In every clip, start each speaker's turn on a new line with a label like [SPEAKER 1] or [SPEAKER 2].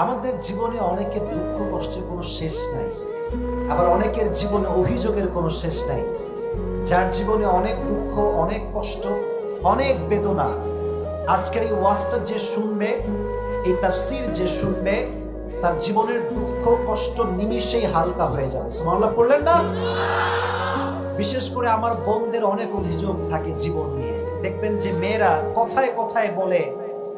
[SPEAKER 1] আমাদের জীবনে অনেকের দুঃখ কষ্টের কোনো শেষ নাই, আবার অনেকের জীবনে অভিযোগের কোনো শেষ নাই। যার জীবনে অনেক দুঃখ, অনেক কষ্ট, অনেক বেদনা, আজকের এই ওয়াজটা যে শুনবে, এই তাফসীর যে শুনবে, তার জীবনের দুঃখ কষ্ট নিমিষেই হালকা হয়ে যাবে। সুবহানাল্লাহ পড়লেন না? বিশেষ করে আমার বোনদের অনেক অভিযোগ থাকে জীবন নিয়ে। দেখবেন যে মেয়েরা কথায় কথায় বলে,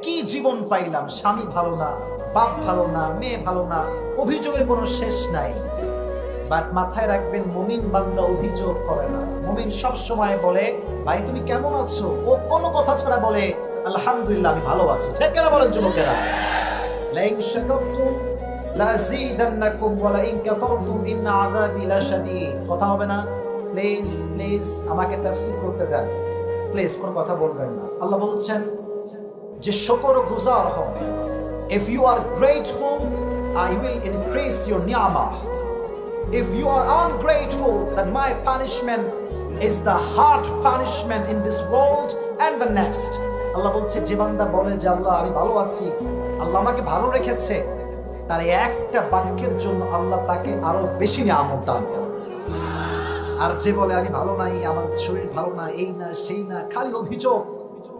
[SPEAKER 1] কি জীবন পাইলাম, স্বামী ভালো না, বাপ ভালো না, মেয়ে ভালো না, অভিযোগের কোনো শেষ নাই। বাট মাথায় রাখবেন, মুমিন বান্দা অভিযোগ করে না। মুমিন সব সময় বলে, ভাই তুমি কেমন আছো? ও কোনো কথা ছাড়া বলে, আলহামদুলিল্লাহ আমি ভালো আছি। ঠিক কেন বলেন যুবকেরা? লাইন শাকারতুম লাযীদান্নাকুম ওয়া লাইন কাফারতুম ইন্না আযাবি লাশাদীদ। কথা হবে না? প্লিজ প্লিজ আমাকে তাফসীর করতে দেন, প্লিজ কোনো কথা বলবেন না। আল্লাহ বলছেন যে শুকরগুজার হবে। If you are grateful, I will increase your ni'mah. If you are ungrateful, then my punishment is the hard punishment in this world and the next. আল্লাহ বলছে, যে বান্দা বলে যে আল্লাহ আমি ভালো আছি, আল্লাহ আমাকে ভালো রেখেছে, তার একটা বাক্যের জন্য আল্লাহ তাকে আরো বেশি নিয়ামত দান করে। আর যে বলে আমি ভালো নাই, আমার শরীর ভালো না, এই না সেই না, খালি অভিযোগ,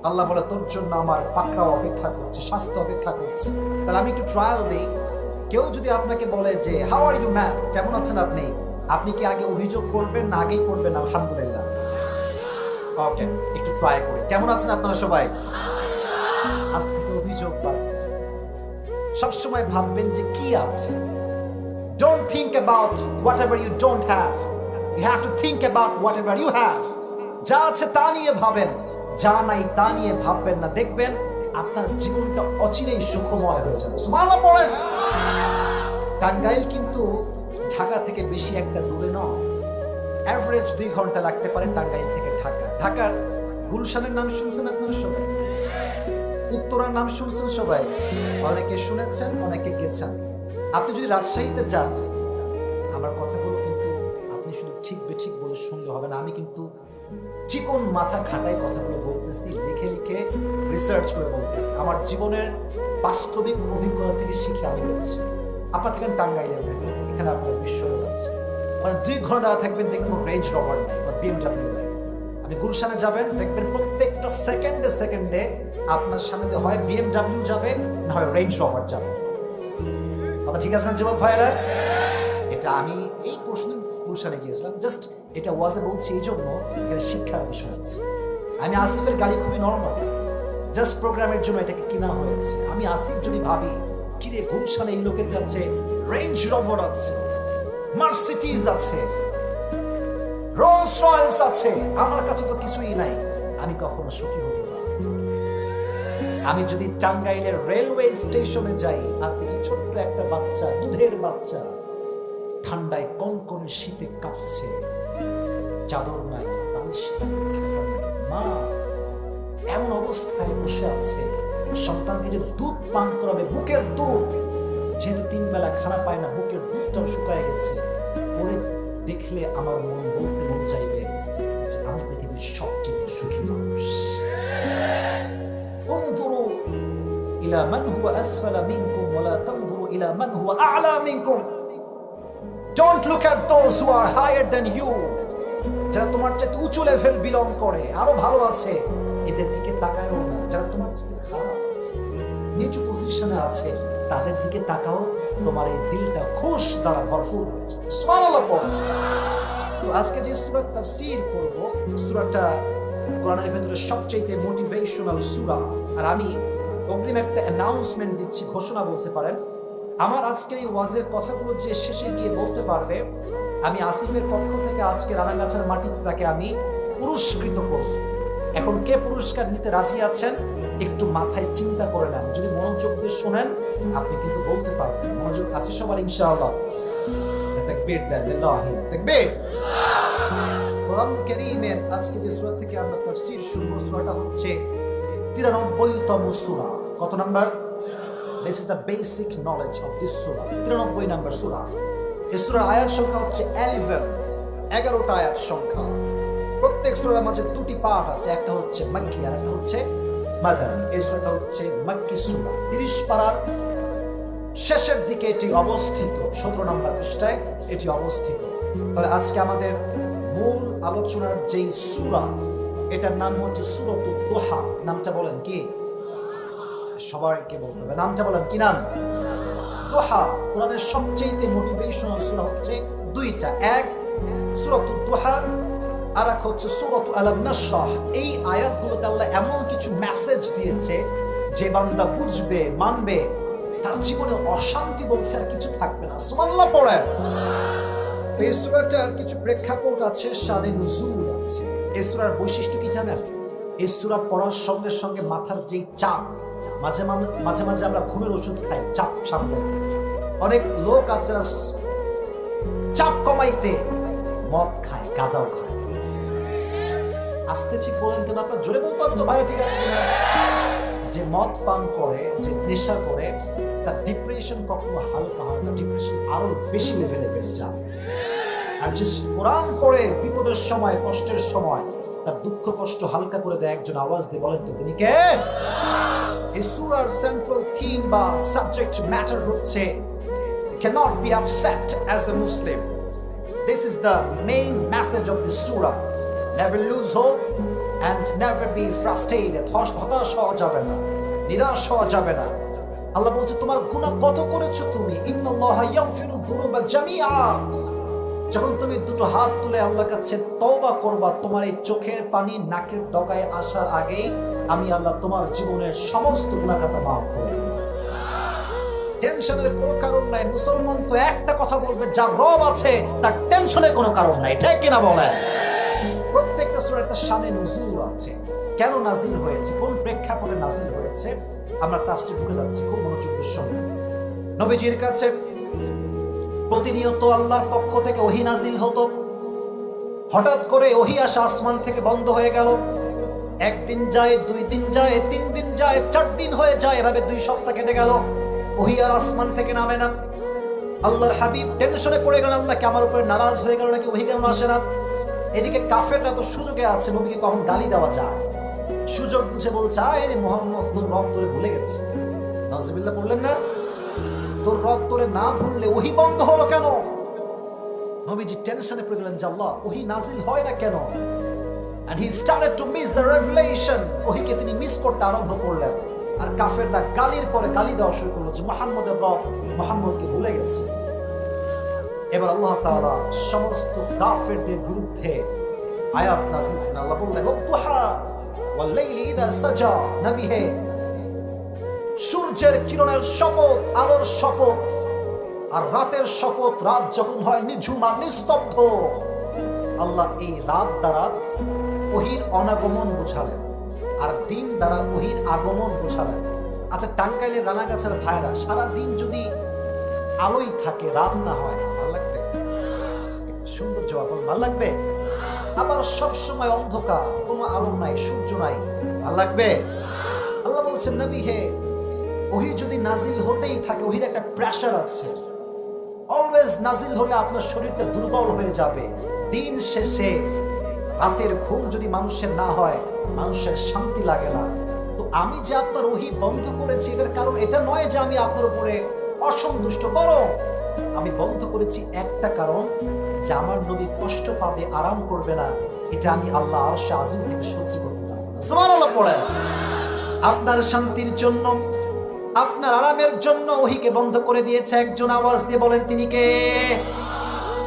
[SPEAKER 1] আল্লাহ বলে তোর জন্য আমার পাকড়াও অপেক্ষা করছে, স্বাস্থ্য অপেক্ষা করছে। তাহলে আমি একটু ট্রায়াল দিই। কেউ যদি আপনাকে বলে যে হাউ আর ইউ ম্যান, কেমন আছেন আপনি, আপনি কি আগে অভিযোগ করবেন না আগেই করবেন আলহামদুলিল্লাহ? ওকে, একটু ট্রাই করি। কেমন আছেন আপনারা সবাই? আজ থেকে অভিযোগ বাদ দিন। সবসময় ভাববেন যে কি আছে। Don't think about whatever you don't have. You have to think about whatever you have. যা আছে তা নিয়ে ভাবেন, যা নাই তা নিয়ে ভাববেন না। দেখবেন আপনার জীবনটা অচিরেই সুখময় হয়ে যাবে। সুবহানাল্লাহ পড়েন। টাঙ্গাইল কিন্তু ঢাকা থেকে বেশি একটা দূরে নয়। অ্যাভারেজ 2 ঘন্টা লাগতে পারে টাঙ্গাইল থেকে ঢাকা। ঢাকার গুলশানের নাম শুনছেন আপনারা সবাই? উত্তরার নাম শুনছেন সবাই? অনেকে শুনেছেন, অনেকে গেছেন। আপনি যদি রাজশাহীতে যান, আমার কথাগুলো কিন্তু আপনি শুধু ঠিক বেঠিক বলে শুনলে হবে না। আমি কিন্তু চিকন মাথা খাটায় কথাগুলো বলতেছি, লিখে লিখে রিসার্চ করে বলতেছি। আমার জীবনের বাস্তবিক অভিজ্ঞতা থেকে শিখে আমি বলছি। আপনার থেকে টাঙ্গাইলে থাকবেন, এখানে আপনার বিশ্বরোগ আছে, মানে 2 ঘন্টা দাঁড়া থাকবেন, দেখবেন রেঞ্জ রভার নাই বা BMW নাই। আপনি গুলশানে যাবেন, দেখবেন প্রত্যেকটা সেকেন্ডে সেকেন্ডে আপনার সামনে দিয়ে হয় BMW যাবে, না হয় রেঞ্জ রভার যাবে। কথা ঠিক আছে না যুবক ভাইরা? এটা আমি এই প্রশ্ন গুলশানে গিয়েছিলাম, জাস্ট এটা ওয়াজে বলছি এই জন্য, এখানে শিক্ষার বিষয় আছে। আমি আসিফের গাড়ি খুবই নর্মাল, জাস্ট প্রোগ্রামের জন্য এটাকে কিনা হয়েছে। আমি আসিফ যদি ভাবি কিরে গুলশানে এই লোকের কাছে রেঞ্জ রভার আছে, মার্সিডিজ আছে, রোলস রয়েস আছে, আমার কাছে তো কিছুই নাই, আমি কখনো সুখী হব না। আমি যদি টাঙ্গাইলের রেলওয়ে স্টেশনে যাই আর দেখি ছোট্ট একটা বাচ্চা, দুধের বাচ্চা, ঠান্ডায় কনকনে শীতে কাঁপছে, চাদর নাই, বালিশ নাই, মা এমন অবস্থায় বসে আছে, সন্তানকে যে দুধ পান করাবে, বুকের দুধ, যেহেতু 3 বেলা খানা পায় না, বুকের দুধটাও শুকায় গেছে, পরে দেখলে আমার মন চাইবে যে আমি পৃথিবীর সবচেয়ে সুখী মানুষ। انظروا إلى من هو أسفل منكم ولا تنظروا إلى من هو أعلى منكم. Don't look at those who are higher than you. যারা তোমার চেয়ে উঁচু লেভেল বিলং করে, আরো ভালো আছে, এদের দিকে তাকায়ও না। যারা তোমার চেয়ে খারাপ আছে, নিচু পজিশনে আছে, তাদের দিকে তাকাও, তোমার এই দিলটা খুশ দ্বারা ভরপুর হয়ে যাবে। সুবহানাল্লাহ পড়ো। তো আজকে যে সূরা তাফসীর করব, সূরাটা কোরআনের ভেতরে সবচেয়ে মোটিভেশনাল সূরা। আর আমি অগ্রিম একটা অ্যানাউন্সমেন্ট দিচ্ছি, ঘোষণা বলতে পারেন। আমার আজকের এই ওয়াজের কথাগুলো যে শেষে গিয়ে বলতে পারবে, আমি আসিফের পক্ষ থেকে আজকে রানাগাছার মাটিতে তাকে আমি পুরস্কৃত করব। এখন কে পুরস্কার নিতে রাজি আছেন একটু মাথায় চিন্তা করে নেন। যদি মনোযোগ দিয়ে শোনেন আপনি কিন্তু বলতে পারবেন। মনোযোগ আছে সবার ইনশাআল্লাহ? তাকবীর দেন, লিল্লাহি তাকবীর। কোরআন কারীমের আজকে যে সূরা থেকে আমরা তাফসীর শুনবো, সূরাটা হচ্ছে 93তম সূরা। কত number? This is the basic knowledge of this surah. 93 নম্বর সূরা। এই সূরার আয়াত সংখ্যা হচ্ছে 11টা আয়াত সংখ্যা। প্রত্যেক সূরার মাঝে 2টি পার্ট আছে, একটা হচ্ছে মাক্কি আর একটা হচ্ছে মাদানী। এই সূরাটা হচ্ছে মাক্কি সূরা। 30 পারার শেষের দিকে এটি অবস্থিত, 17 নম্বর পৃষ্ঠায় এটি অবস্থিত। তাহলে আজকে আমাদের মূল আলোচনার যেই সূরা, এটার নাম হচ্ছে সূরাতুদ দুহা। নামটা বলেন কি? সবাইকে বলতে হবে, নামটা বলেন কি নাম? দুহা। কোরআনের সবচেয়ে মোটিভেশনাল সূরা হচ্ছে দুইটা, এক সূরাতুদ দুহা, আর এক হচ্ছে সূরাতু আলাম নাশরাহ। এই আয়াতগুলোতে আল্লাহ এমন কিছু মেসেজ দিয়েছে, যে বান্দা বুঝবে, মানবে, তার জীবনে অশান্তি বলতে আর কিছু থাকবে না। সুবহানাল্লাহ পড়েন। এই সূরাটার কিছু প্রেক্ষাপট আছে, শানে নুজুল আছে। এই সূরার বৈশিষ্ট্য কি জানেন? এই সূরা পড়ার সঙ্গে সঙ্গে মাথার যেই চাপ, মাঝে মাঝে আমরা ঘুমের ওষুধ খাই চাপ সামলাইতে। অনেক লোক আছে যারা চাপ কমাইতে মদ খায়, গাঁজাও খায়। আস্তে ঠিক বলেন কেন? আপনার জোরে বলতে হবে তো, বাইরে ঠিক আছে কিনা? যে মদ পান করে, যে নেশা করে, তার ডিপ্রেশন কখনো হালকা হয় না, ডিপ্রেশন আরো বেশি লেভেলে বেড়ে যায়। আর যে কোরআন পড়ে বিপদের সময়, কষ্টের সময় তার দুঃখ কষ্ট হালকা করে দেয়, একজন আওয়াজ দিয়ে বলেন তো তিনি কে? এই সূরার সেন্ট্রাল থিম বা সাবজেক্ট ম্যাটার হচ্ছে cannot be upset as a Muslim. This is the main message of this surah. Never lose hope and never be frustrated. হতাশ হওয়া যাবে না, নিরাশ হওয়া যাবে না। আল্লাহ বলছে তোমার গুনাহ কত করেছো তুমি, ইন্নাল্লাহা ইয়াগফিরু যুনুবা জামিআ। যখন তুমি দুটো হাত তুলে আল্লাহর কাছে তওবা করবা, তোমার এই চোখের পানি নাকের ডগায় আসার আগেই আমি আল্লাহ তোমার জীবনের সমস্ত গুনাহ খাতা মাফ করে দেব। টেনশনের কোনো কারণ নাই। মুসলমান তো একটা কথা বলবে, যার রব আছে তার টেনশনের কোনো কারণ নাই, ঠিক কিনা বলেন? প্রত্যেকটা সূরার একটা শানে নুজুল আছে। কেন নাজিল হয়েছে, কোন প্রেক্ষাপটে নাজিল হয়েছে, আমরা তাফসীরে ঢুকে যাচ্ছি, খুব মনোযোগের সঙ্গে। নবীজির কাছে প্রতিনিয়ত আল্লাহর পক্ষ থেকে ওহী নাজিল হতো। হঠাৎ করে ওহী আসা আসমান থেকে বন্ধ হয়ে গেল। একদিন যায়, 2 দিন যায়, 3 দিন যায়, 4 দিন হয়ে যায়, এভাবে 2 সপ্তাহ কেটে গেল, ওহী আর আসমান থেকে নামে না। আল্লাহর হাবিব টেনশনে পড়ে গেলেন, আল্লাহ কি আমার উপরে নারাজ হয়ে গেল নাকি, ওহী কেন আসে না? এদিকে কাফেররা তো সুযোগে আছে, নবীকে কখন গালি দেওয়া যায়, সুযোগ বুঝে বলছে, আরে মুহাম্মদ তোর রব তোরে ভুলে গেছে। নাউজুবিল্লাহ বললেন না? তোর রব তোরে না ভুললে ওহী বন্ধ হলো কেন? নবীজি টেনশনে পড়ে গেলেন যে আল্লাহ ওহী নাজিল হয় না কেন? and he started to miss the revelation. ওহীকে তিনি মিস করতে আরম্ভ করলেন। আর কাফেররা গালির পরে গালি দেওয়া শুরু করলো যে মুহাম্মদের রব মুহাম্মদকে ভুলে গেছে। এবার আল্লাহ তাআলা সমস্ত কাফেরদের বিরুদ্ধে আয়াত নাযিল করেন। আল্লাহ বললেন ওয়াদুহা ওয়াল লাইলি ইযা সাজা। নবী হে, সূর্যের কিরণের শপথ, আলোর শপথ, আর রাতের শপথ, রাত যখন হয় নিঝুম আর নিস্তব্ধ। আল্লাহ এই রাত দ্বারা ওহীর অনাগমন বোঝালেন, আর দিন দ্বারা ওহীর আগমন বোঝালেন। আচ্ছা, টাঙ্গাইলের রানাগাছার ভাইরা সারাদিন যদি আলোই থাকে, রাত না হয়, ভালো লাগবে? সুন্দর জবাব, ভালো লাগবে? আবার সব সময় অন্ধকার, কোনো আলো নাই, সূর্য নাই, ভালো লাগবে? আল্লাহ বলছেন নবী হে, ওহী যদি নাজিল হতেই থাকে, ওহীর একটা প্রেসার আছে। অলওয়েজ নাজিল হলে আপনার শরীরটা দুর্বল হয়ে যাবে। দিন শেষে রাতের ঘুম যদি মানুষের না হয়, মানুষের শান্তি লাগে না। তো আমি যে আপনার ওহী বন্ধ করেছি, এটার কারণ এটা নয় যে আমি আপনার উপরে অসন্তুষ্ট, বরং আমি বন্ধ করেছি একটা কারণ, যে আমার নবী কষ্ট পাবে, আরাম করবে না, এটা আমি আল্লাহ আরশে আজিম থেকে সহ্য করতে পারবো না। সুবহানাল্লাহ পড়ে। আপনার শান্তির জন্য, আপনার আরামের জন্য ওহীকে বন্ধ করে দিয়েছে। একজন আওয়াজ দিয়ে বলেন তিনি কে?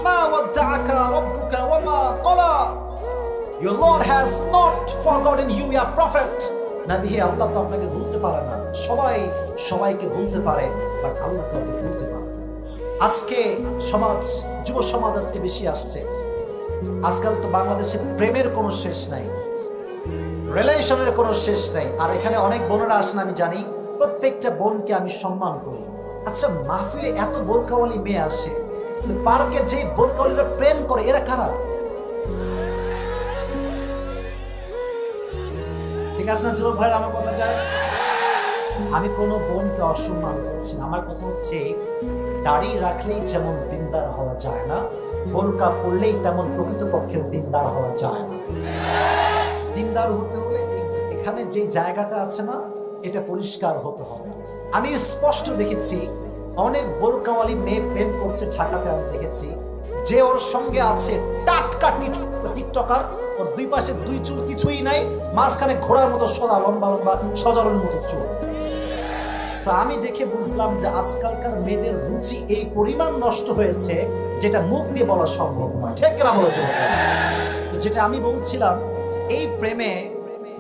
[SPEAKER 1] মা ওয়াদ্দাআকা রাব্বুকা ওয়া মা ক্বালা। Your Lord has not forgotten you, ya prophet. নবী হে, আল্লাহ তো আপনাকে ভুলতে পারে না। সবাই সবাইকে ভুলতে পারে, বাট আল্লাহ কাউকে ভুলতে পারে না। আজকে সমাজ, যুব সমাজ আজকে বেশি আসছে। আজকাল তো বাংলাদেশে প্রেমের কোনো শেষ নাই, রিলেশনের কোনো শেষ নাই। আর এখানে অনেক বোনেরা আসেন, আমি জানি, প্রত্যেকটা বোনকে আমি সম্মান করি। আচ্ছা, মাহফিলে এত বোরকাওয়ালি মেয়ে আসে, পার্কে যে বোরকাওয়ালিরা প্রেম করে, এরা কারা? ঠিক আছে না যুবক ভাই? আমার কথাটা, আমি কোনো বোনকে অসম্মান করছি না। আমার কথা হচ্ছে, দাড়ি রাখলেই যেমন দিনদার হওয়া যায় না, বোরকা পরলেই তেমন প্রকৃতপক্ষে দিনদার হওয়া যায় না। দিনদার হতে হলে এখানে যে জায়গাটা আছে না, এটা পরিষ্কার হতে হবে। আমি স্পষ্ট দেখেছি অনেক বোরকাওয়ালি মেয়ে প্রেম করছে ঢাকাতে, আমি দেখেছি। যে ওর সঙ্গে আছে টাটকা টিকটকার, ওর দুই পাশে দুই চুল কিছুই নাই, মাঝখানে ঘোড়ার মতো সদা লম্বা লম্বা সজারুর মতো চুল। তো আমি দেখে বুঝলাম যে আজকালকার মেয়েদের রুচি এই পরিমাণ নষ্ট হয়েছে যেটা মুখ দিয়ে বলা সম্ভব নয়। ঠিক না বলেছে? যেটা আমি বলছিলাম, এই প্রেমে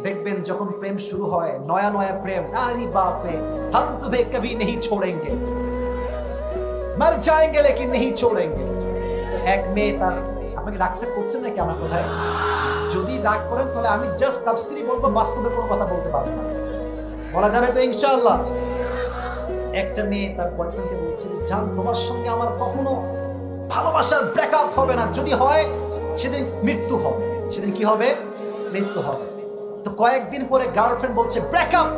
[SPEAKER 1] দেখবেন যখন প্রেম শুরু হয়, নয়া নয়া প্রেম, আরে বাপ রে, हम तुम्हें कभी नहीं छोड़ेंगे, मर जाएंगे लेकिन नहीं छोड़ेंगे। এক মেয়ে তার, আপনাকে রাগ করছেন নাকি আমার কথায়? যদি রাগ করেন তাহলে আমি জাস্ট তাফসীরি বলবো, বাস্তবে কোনো কথা বলতে পারবো না। বলা যাবে তো ইনশাআল্লাহ? একটা মেয়ে তার বয়ফ্রেন্ডকে বলছে যে জান, তোমার সঙ্গে আমার কখনো ভালোবাসার ব্রেকআপ হবে না, যদি হয় সেদিন মৃত্যু হবে। সেদিন কি হবে? মৃত্যু হবে। তো কয়েকদিন পরে গার্লফ্রেন্ড বলছে ব্রেকআপ।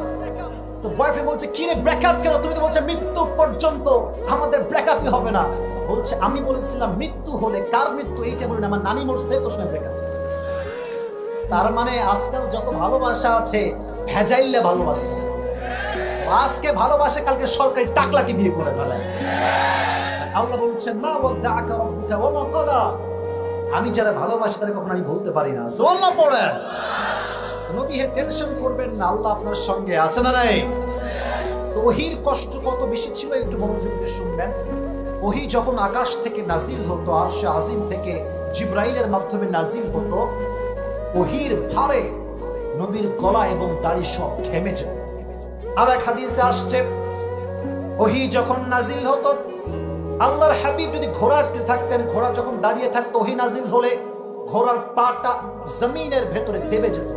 [SPEAKER 1] তো বয়ফ্রেন্ড বলছে কি রে ব্রেকআপ কেন? তুমি তো বলছো মৃত্যু পর্যন্ত আমাদের ব্রেকআপই হবে না। বলছে আমি বলেছিলাম মৃত্যু হলে, কার মৃত্যু এইটা বলি না, আমার নানি মরছে তো শুনে ব্রেকআপ। তার মানে আজকাল যত ভালোবাসা আছে ভেজাইলে ভালোবাসা, আজকে ভালোবাসে কালকে সরকারি টাকলাকে বিয়ে করে ফেলে। আল্লাহ বলছেন মা ওয়াদাআকা রাব্বুকা ওয়া মা ক্বালা, আমি যারা ভালোবাসি তাদের কখনো আমি বলতে পারি না। সুবহানাল্লাহ পড়েন। নবী হে টেনশন করবেন না, আল্লাহ আপনার সঙ্গে আছে না নাই? তো ওহীর কষ্ট কত বেশি ছিল একটু মনোযোগ দিয়ে শুনবেন। ওহী যখন আকাশ থেকে নাজিল হতো, আরশে আজিম থেকে জিবরাইলের মাধ্যমে নাজিল হতো, ওহীর ভারে নবীর গলা এবং দাড়ি সব ঘেমে যেত। আর এক হাদিসে আসছে ওহী যখন নাজিল হতো, আল্লাহর হাবিব যদি ঘোড়াতে থাকতেন, ঘোড়া যখন দাঁড়িয়ে থাকতো, ওহী নাজিল হলে ঘোড়ার পাটা জমিনের ভেতরে দেবে যেত।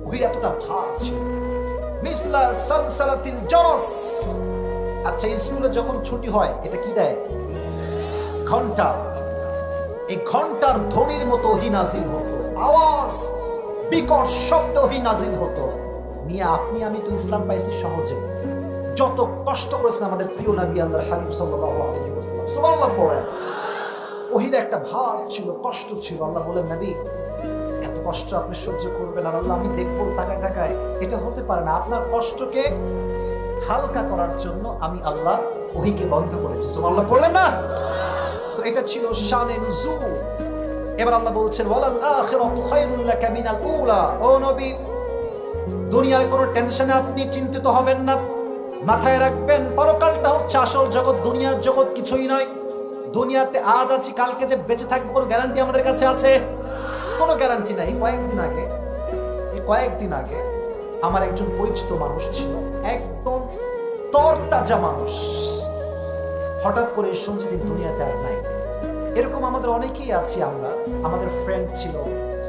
[SPEAKER 1] ওহীর এতটা ভার ছিল, মিথলা সালসালাতিল জারাস। আচ্ছা, স্কুলে যখন ছুটি হয় এটা কি দেয়? ঘন্টা। এই ঘন্টার ধ্বনির মতো ওহী নাজিল হতো, আওয়াজ বিকট শব্দ ওহী নাজিল হতো। মিয়া আপনি আমি তো ইসলাম পাইছি সহজে, যত কষ্ট করেছেন আমাদের প্রিয় নবী আল্লাহর হাবিব সাল্লাল্লাহু আলাইহি ওয়াসাল্লাম, সুবহানাল্লাহ পড়ে। ওহীর একটা ভার ছিল, কষ্ট ছিল। আল্লাহ বলেন নবী এত কষ্ট আপনি সহ্য করবেন, আর আল্লাহ আমি দেখবো তাকায় তাকায়, এটা হতে পারে না। আপনার কষ্টকে হালকা করার জন্য আমি আল্লাহ ওহীকে বন্ধ করেছি। সুবহানাল্লাহ পড়লেন না? তো এটা ছিল শানে নুজুল। এবার আল্লাহ বলছেন ওয়ালাল আখিরাতু খায়রুল লাকা মিনাল উলা। ও নবী, দুনিয়ার কোনো টেনশনে আপনি চিন্তিত হবেন না। মাথায় রাখবেন পরকালটা হচ্ছে আসল জগৎ, দুনিয়ার জগৎ কিছুই নয়। দুনিয়াতে আজ আছি কালকে যে বেঁচে থাকবো কোনো গ্যারান্টি আমাদের কাছে আছে? কোনো গ্যারান্টি নাই। কয়েকদিন আগে আমার একজন পরিচিত মানুষ ছিল, একদম তরতাজা মানুষ। হঠাৎ করে শুনছি দিন দুনিয়াতে আর নাই। এরকম আমাদের অনেকেই আছি আমরা, আমাদের ফ্রেন্ড ছিল,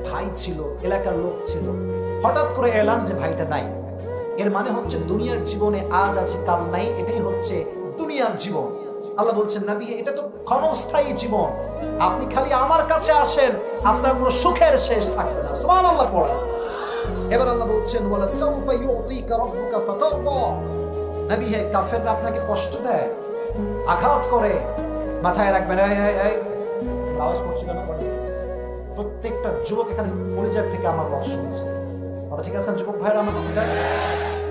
[SPEAKER 1] ভাই ছিল, এলাকার লোক ছিল, হঠাৎ করে এলাম যে ভাইটা নাই। এর মানে হচ্ছে দুনিয়ার জীবনে আজ আছে কাল নাই, এটাই হচ্ছে দুনিয়ার জীবন। আল্লাহ বলছেন নবী এটা তো ক্ষণস্থায়ী জীবন, আপনি খালি আমার কাছে আসেন, আপনার কোনো সুখের শেষ থাকবে না। সুবহানাল্লাহ পড়েন। এবার আল্লাহ বলছেন ওয়ালা সাউফা ইউতিকা রাব্বুকা ফাতারদা। নবী হে কাফেররা আপনাকে কষ্ট দেয়, আঘাত করে, মাথায় রাখবেন। এই আওয়াজ করছো কেন? What is this? প্রত্যেকটা যুবক এখানে কলিজার থেকে আমার কথা শুনছে। কথা ঠিক আছে যুবক ভাইরা? আমার কথাটা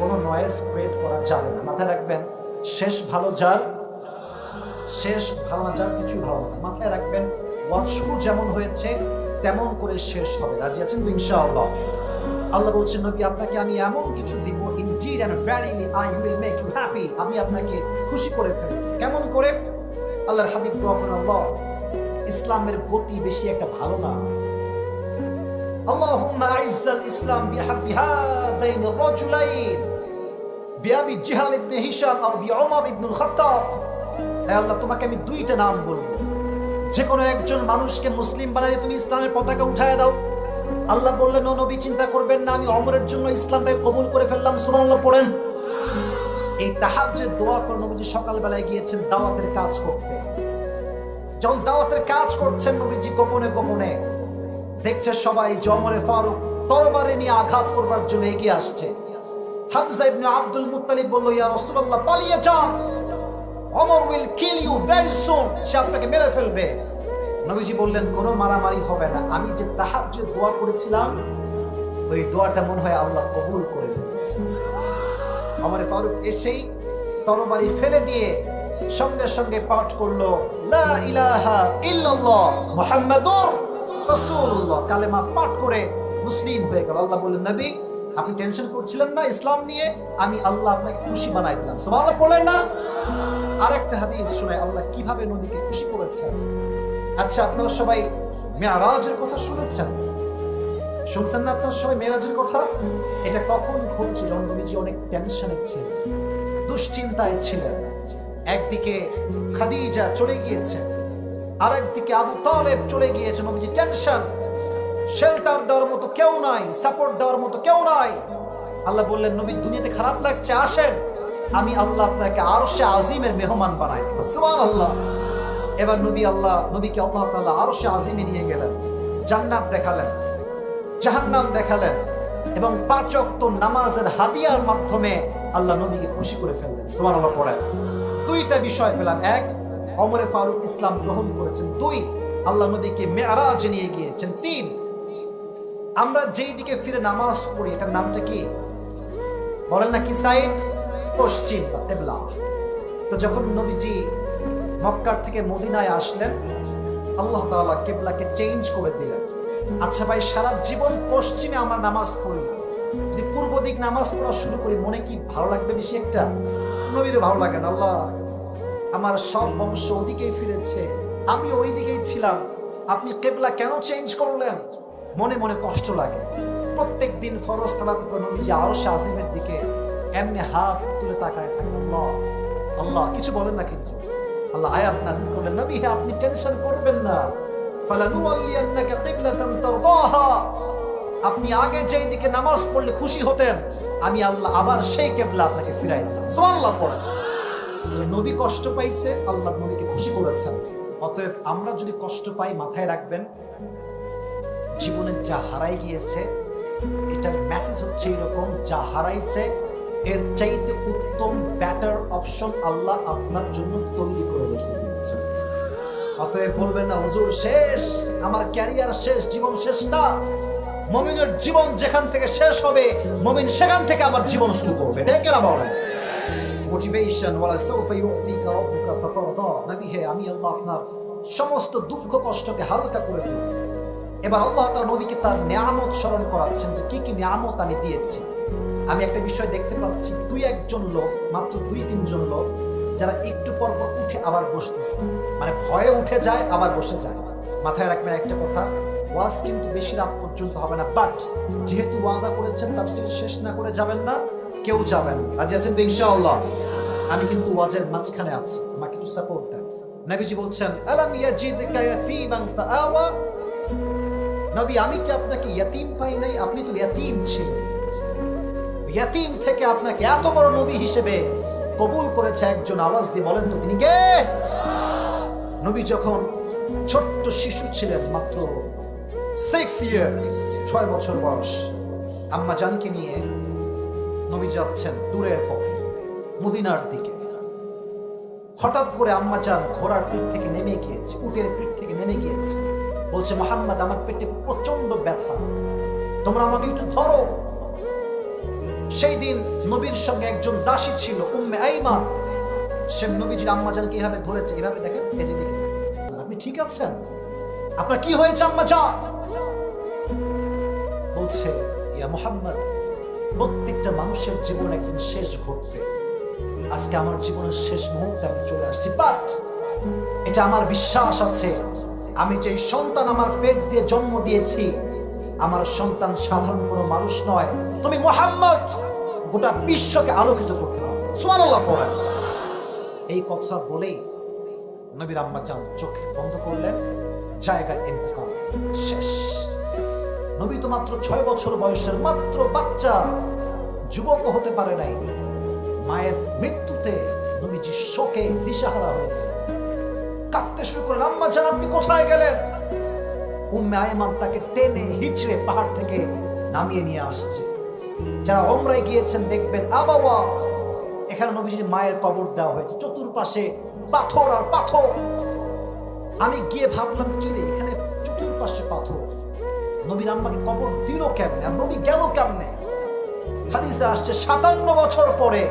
[SPEAKER 1] কোনো নয়েজ ক্রিয়েট করা যাবে না, মাথায় রাখবেন। শেষ ভালো যার, শেষ ভালো না যার কিছুই ভালো না। মাথায় রাখবেন ওয়াজ শুরু যেমন হয়েছে তেমন করে শেষ হবে। রাজি আছেন তো ইনশাআল্লাহ? আল্লাহ বলছেন নবী আপনাকে আমি এমন কিছু দিব, indeed and verily I will make you happy, আমি আপনাকে খুশি করে ফেলব। কেমন করে? আল্লাহর হাবিব দোয়া করেন আল্লাহ ইসলামের গতি বেশি একটা ভালো না। আল্লাহুম্মা আইজ্জাল ইসলাম বিহাব্বি হাযাইনি রাজুলাইন বিআবি জিহাল ইবনে হিশাম আও বিউমর ইবনুল খাত্তাব। হে আল্লাহ তোমাকে আমি দুইটা নাম বলবো, যে কোনো একজন মানুষকে মুসলিম বানাই তুমি ইসলামের পতাকা উঠায় দাও। আল্লাহ বললেন ও নবী চিন্তা করবেন না, আমি ওমরের জন্য ইসলামটাকে কবুল করে ফেললাম। সুবহানাল্লাহ পড়েন। এই তাহাজ্জুদ দোয়া করে নবীজি সকালবেলায় গিয়েছেন দাওয়াতের কাজ করতে। যখন দাওয়াতের কাজ করছেন নবীজি গোপনে গোপনে দেখছে সবাই যে ওমরে ফারুক তরবারি নিয়ে আঘাত করবার জন্য এগিয়ে আসছে। হামজা ইবনে আব্দুল মুত্তালিব বলল ইয়া রাসূলুল্লাহ পালিয়ে যান, Omar will kill you very soon, সে আপনাকে মেরে ফেলবে। নবীজি বললেন কোনো মারামারি হবে না, আমি যে তাহাজ্জুদ দোয়া করেছিলাম ওই দোয়াটা মনে হয় আল্লাহ কবুল করে ফেলেছে। ওমরে ফারুক এসেই তরবারি ফেলে দিয়ে সঙ্গে সঙ্গে পাঠ করলো লা ইলাহা ইল্লাল্লাহ মুহাম্মাদুর রাসূলুল্লাহ, কালেমা পাঠ করে মুসলিম হয়ে গেল। আল্লাহ বললেন, নবী আপনি টেনশন করছিলেন না ইসলাম নিয়ে, আমি আল্লাহ আপনাকে খুশি বানাই দিলাম। সুবহানাল্লাহ বলেন না? আরেকটা হাদিস শুনে আল্লাহ কিভাবে নবীকে খুশি করেছেন। আচ্ছা, আপনারা সবাই মেরাজের কথা শুনেছেন? শুনছেন না আপনারা সবাই মেরাজের কথা? এটা কখন ঘটছে? যখন নবীজি অনেক টেনশনে ছিলেন, দুশ্চিন্তায় ছিলেন। একদিকে খাদিজা চলে গিয়েছে, আরেকদিকে আবু তালেব চলে গিয়েছে। নবীজি টেনশন, শেল্টার দেওয়ার মতো কেউ নাই, সাপোর্ট দেওয়ার মতো কেউ নাই। আল্লাহ বললেন, নবী দুনিয়াতে খারাপ লাগছে, আসেন আমি আল্লাহ আপনাকে আরশে আজিমের মেহমান বানাই দেব। সুবহানাল্লাহ। এবার নবীকে আল্লাহ তাআলা আরশে আজিমে নিয়ে গেলেন, জান্নাত দেখালেন, জাহান্নাম দেখালেন এবং 5 ওয়াক্ত নামাজের হাদিয়ার মাধ্যমে আল্লাহ নবীকে খুশি করে ফেললেন। সুবহানাল্লাহ পড়েন। 2টা বিষয় পেলাম। 1, ওমরে ফারুক ইসলাম গ্রহণ করেছেন। 2, আল্লাহ নবীকে মেরাজে নিয়ে গিয়েছেন। 3, আমরা যেই দিকে ফিরে নামাজ পড়ি এটার নামটা কি বলেন না? কি সাইড? পশ্চিম বা কিবলা। তো যখন নবীজি মক্কার থেকে মদিনায় আসলেন, আল্লাহ তাআলা কিবলাকে চেঞ্জ করে দিলেন। আচ্ছা ভাই, সারা জীবন পশ্চিমে আমরা নামাজ পড়ি, যদি পূর্ব দিক নামাজ পড়া শুরু করি মনে কি ভালো লাগবে বেশি একটা? নবীরও ভালো লাগে না। আল্লাহ আমার সব বংশ ওদিকেই ফিরেছে, আমি ওই দিকেই ছিলাম, আপনি কিবলা কেন চেঞ্জ করলেন? মনে মনে কষ্ট লাগে। প্রত্যেক দিন ফরজ সালাতের পর নবীজি আরশে আজিমের দিকে এমনি হাত তুলে তাকায় থাকেন। আল্লাহ আল্লাহ কিছু বলেন না, কিন্তু আল্লাহ আয়াত নাযিল করলেন, নবী হে আপনি টেনশন করবেন না, ফালানুওয়াল্লিয়ান্নাকা কিবলাতান তারদাহা, আপনি আগে যেই দিকে নামাজ পড়লে খুশি হতেন আমি আল্লাহ আবার সেই কিবলা আপনাকে ফিরাই দিলাম। সুবহানাল্লাহ পড়েন। নবী কষ্ট পাইছে, আল্লাহ নবীকে খুশি করেছেন। অতএব আমরা যদি কষ্ট পাই, মাথায় রাখবেন জীবনে যা হারাই গিয়েছে এটার মেসেজ হচ্ছে এরকম, যা হারাইছে এর চাইতে উত্তম বেটার অপশন আল্লাহ আপনার জন্য তৈরি করে রেখে দিয়েছে। অতএব বলবেন না হুজুর শেষ, আমার ক্যারিয়ার শেষ, জীবন শেষ না। মুমিনের জীবন যেখান থেকে শেষ হবে, মুমিন সেখান থেকে আবার জীবন শুরু করবে। ঠিক না বলেন? মোটিভেশন, ওয়ালা সাউফা ইউতিকা রাব্বুকা ফাতারদা, নবী হে আমি আল্লাহ আপনার সমস্ত দুঃখ কষ্টকে হালকা করে দেব। এবার আল্লাহ তাআলা নবীকে তার নিয়ামত স্মরণ করাচ্ছেন যে কি কি নিয়ামত আমি দিয়েছি। আমি একটা বিষয় দেখতে পাচ্ছি, 2-1 লোক, মাত্র 2-3 জন লোক যারা একটু পর পর উঠে আবার বসতেছে, মানে ভয়ে উঠে যায় আবার বসে যায়। মাথায় রাখবেন একটা কথা, ওয়াজ কিন্তু বেশি রাত পর্যন্ত হবে না, বাট যেহেতু ওয়াদা করেছেন তাফসীর শেষ না করে যাবেন না, কেউ যাবেন, রাজি আছেন তো ইনশাআল্লাহ? আমি কিন্তু ওয়াজের মাঝখানে আছি, আমাকে একটু সাপোর্ট দেন। নবীজি বলছেন, আলাম ইয়াজিদকা ইয়াতীমান ফাআওয়া, নবী আমি কি আপনাকে ইয়াতীম পাই নাই? আপনি তো ইয়াতীম ছিলেন, ইয়াতীম থেকে আপনাকে এত বড় নবী হিসেবে কবুল করেছে একজন। আওয়াজ দিয়ে বলেন তো তিনি কে? নবী যখন ছোট্ট শিশু ছিলেন, মাত্র 6 ইয়ার্স, 6 বছর বয়স, আম্মা জানকে নিয়ে নবী যাচ্ছেন দূরের পথে মদিনার দিকে। হঠাৎ করে আম্মা জান ঘোড়ার পিঠ থেকে নেমে গিয়েছে, উটের পিঠ থেকে নেমে গিয়েছে, বলছে মুহাম্মদ আমার পেটে প্রচন্ড ব্যথা, তোমরা আমাকে একটু ধরো। সেই দিন নবীর সঙ্গে একজন দাসী ছিল, উম্মে আইমান, সে নবীজির আম্মা জানকে এভাবে ধরেছে, এভাবে দেখেন, এই যে দিকে, আপনি ঠিক আছেন? আপনার কি হয়েছে আম্মা জান? বলছে ইয়া মুহাম্মদ, প্রত্যেকটা মানুষের জীবন একদিন শেষ ঘটবে, আজকে আমার জীবনের শেষ মুহূর্তে আমি চলে আসছি, বাট এটা আমার বিশ্বাস আছে আমি যে সন্তান আমার পেট দিয়ে জন্ম দিয়েছি, আমার সন্তান সাধারণ কোনো মানুষ নয়, তুমি মুহাম্মদ গোটা বিশ্বকে আলোকিত করতে হবে। সুবহানাল্লাহ পড়েন। এই কথা বলেই নবীর আম্মা জান চোখ বন্ধ করলেন, জায়গা ইন্তেকাল, শেষ। নবী তো মাত্র 6 বছর বয়সের মাত্র বাচ্চা, যুবকও হতে পারে নাই। মায়ের মৃত্যুতে নবীজি শোকে দিশাহারা হয়ে গেলেন, কাঁদতে শুরু করলেন। আম্মা জান আপনি কোথায় গেলেন? উম্মে আইমান তাকে টেনে হিচড়ে পাহাড় থেকে নামিয়ে নিয়ে আসছে। যারা ওমরায় গিয়েছেন দেখবেন আবাওয়া, এখানে নবীজির মায়ের কবর দেওয়া হয়েছে, চতুর্পাশে পাথর আর পাথর। আমি গিয়ে ভাবলাম কি রে, এখানে চতুর্পাশে পাথর, নবীর আম্মাকে কবর দিল কেমনে আর নবী গেল কেমনে? হাদিসে আসছে 57 বছর পরে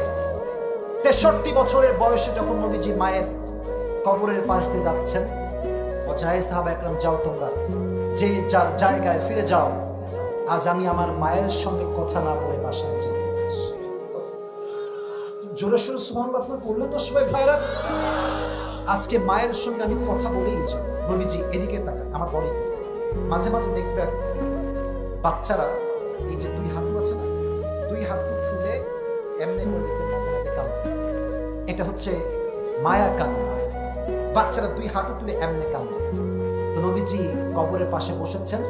[SPEAKER 1] 63 বছরের বয়সে যখন নবীজি মায়ের কবরের পাশ দিয়ে যাচ্ছেন, বলছেন হে সাহাবা একরাম, যাও তোমরা যে যার জায়গায় ফিরে যাও, আজ আমি আমার মায়ের সঙ্গে কথা না বলে বাসায় যাই। জোরে সোরে সুবহানাল্লাহ আপনারা বললেন না সবাই ভাইরা? আজকে মায়ের সঙ্গে আমি কথা বলেই যাই। নবীজি এদিকে তাকান, আমার বডিতে মাঝে মাঝে দেখবেন বাচ্চারা এই যে দুই হাঁটু আছে না, দুই হাঁটু তুলে এমনি করে দেখবেন মাঝে মাঝে কাঁদে। এটা হচ্ছে মায়া কান্না। বাচ্চারা দুই হাঁটু তুলে এমনি কাঁদে। তো নবীজি কবরের পাশে বসেছেন,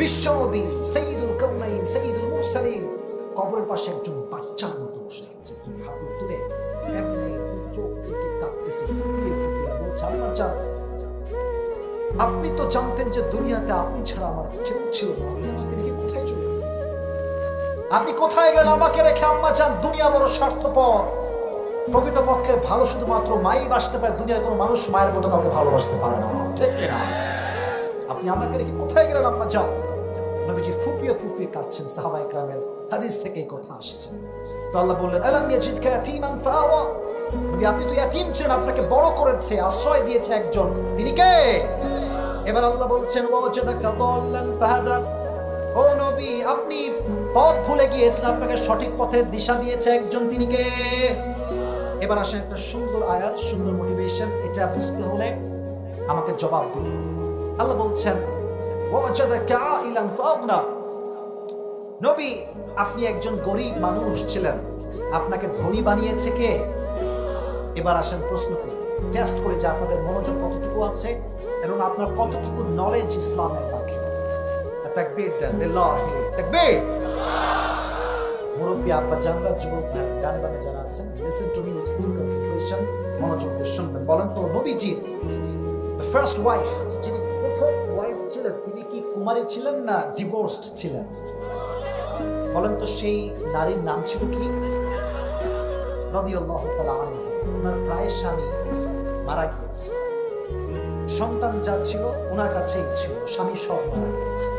[SPEAKER 1] বিশ্বনবী সাইয়্যিদুল কাউনাইন সাইয়্যিদুল মুরসালিন কবরের পাশে একজন বাচ্চার মতো বসে আছে, দুই হাঁটু তুলে এমনি চোখ থেকে কাঁদতেছে, ফুপিয়ে ফুপিয়ে বলছে আম্মা জান, আপনি তো জানতেন যে দুনিয়াতে আপনি ছাড়া আমার কেউ ছিল না, আপনি আমাকে রেখে কোথায় চলে গেলেন? আপনি কোথায় গেলেন আমাকে রেখে আম্মা জান? দুনিয়া বড় স্বার্থপর। প্রকৃতপক্ষের ভালো শুধুমাত্র মাই বাসতে পারে, দুনিয়ার কোনো মানুষ মায়ের মতো কাউকে ভালোবাসতে পারে না, ঠিক না? আপনি আমাকে রেখে কোথায় গেলেন আম্মা জান? নবীজি ফুপিয়ে ফুপিয়ে কাঁদছেন। সাহাবায়ে কেরামের হাদিস থেকে এই কথা আসছে। তো আল্লাহ বললেন আলাম ইয়াজিদকা ইয়াতীমান ফাআওয়া, নবী আপনি তো ইয়াতীম ছিলেন, আপনাকে বড় করেছে, আশ্রয় দিয়েছে একজন, তিনি কে? এবার আল্লাহ বলছেন ওয়াজাদাকা দাল্লান ফাহাদা, ও নবী আপনি পথ ভুলে গিয়েছেন, আপনাকে সঠিক পথের দিশা দিয়েছে একজন, তিনি কে? এবার আসেন একটা সুন্দর আয়াত, সুন্দর মোটিভেশন, এটা বুঝতে হলে আমাকে জবাব দিতে হবে। আল্লাহ বলছেন ওয়াজাদাকা আইলান ফাআগনা, নবী আপনি একজন গরিব মানুষ ছিলেন, আপনাকে ধনী বানিয়েছে কে? এবার আসেন প্রশ্ন করি, টেস্ট করে যে আপনাদের মনোযোগ কতটুকু আছে এবং আপনার কতটুকু নলেজ ইসলামের ব্যাপারে। তাকবীর দেন, লিল্লাহি তাকবীর। মুরব্বী আব্বা জানরা, যুবক ভাই ডান বামে যারা আছেন, listen to me with full consideration, মনোযোগ দিয়ে শুনবেন। বলেন তো নবীজির ফার্স্ট ওয়াইফ, যিনি প্রথম ওয়াইফ ছিলেন, তিনি কি কুমারী ছিলেন না ডিভোর্সড ছিলেন? বলেন তো সেই নারীর নাম ছিল কি? রাদিয়াল্লাহু তাআলা আনহা। ওনার প্রায় স্বামী মারা গিয়েছে, সন্তান যা ছিল ওনার কাছেই ছিল, স্বামী সব মারা গিয়েছে।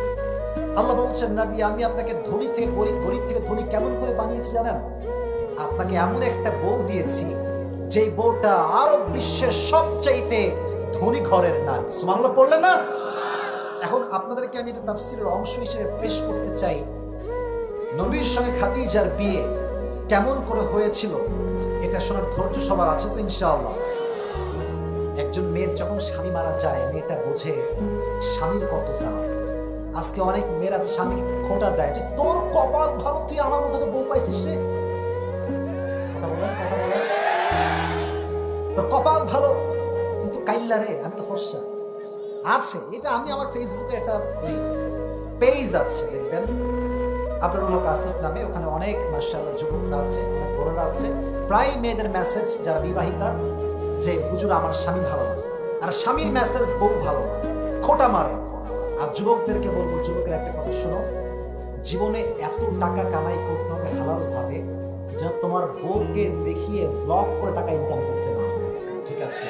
[SPEAKER 1] আল্লাহ বলছেন নবী আমি আপনাকে ধনী থেকে গরিব, গরিব থেকে ধনী কেমন করে বানিয়েছি জানেন? আপনাকে এমন একটা বউ দিয়েছি যে বউটা আরব বিশ্বের সবচাইতে ধনী ঘরের নারী। সুবহানাল্লাহ পড়লেন না? এখন আপনাদেরকে আমি এটা তাফসীরের অংশ হিসেবে পেশ করতে চাই। নবীর সঙ্গে খাদিজার বিয়ে কেমন করে হয়েছিল এটা শোনার ধৈর্য সবার আছে তো ইনশাআল্লাহ? একজন মেয়ের যখন স্বামী মারা যায়, মেয়েটা বোঝে স্বামীর কত দাম। আজকে অনেক মেয়েরা স্বামীকে খোঁটা দেয় যে তোর কপাল ভালো, তুই আমার মতো বউ পাইছিস রে। কথা বলেন, কথা বলেন, তোর কপাল ভালো, তুই তো কাইল্লা রে, আমি তো ফর্সা। আছে এটা, আমি আমার ফেসবুকে একটা পেজ আছে, দেখবেন আবরারুল হক আসিফ নামে, ওখানে অনেক মাশাআল্লাহ যুবকরা আছে, অনেক বড়রা আছে। প্রায় মেয়েদের মেসেজ যারা বিবাহিতা যে হুজুর আমার স্বামী ভালো না, আর স্বামীর মেসেজ বউ ভালো না, খোটা মারে। আর যুবকদেরকে বলবো, যুবকের একটা কথা শোনো, জীবনে এত টাকা কামাই করতে হবে হালাল ভাবে যেন তোমার বউকে দেখিয়ে ভ্লগ করে টাকা ইনকাম করতে না হয়। ঠিক আছে?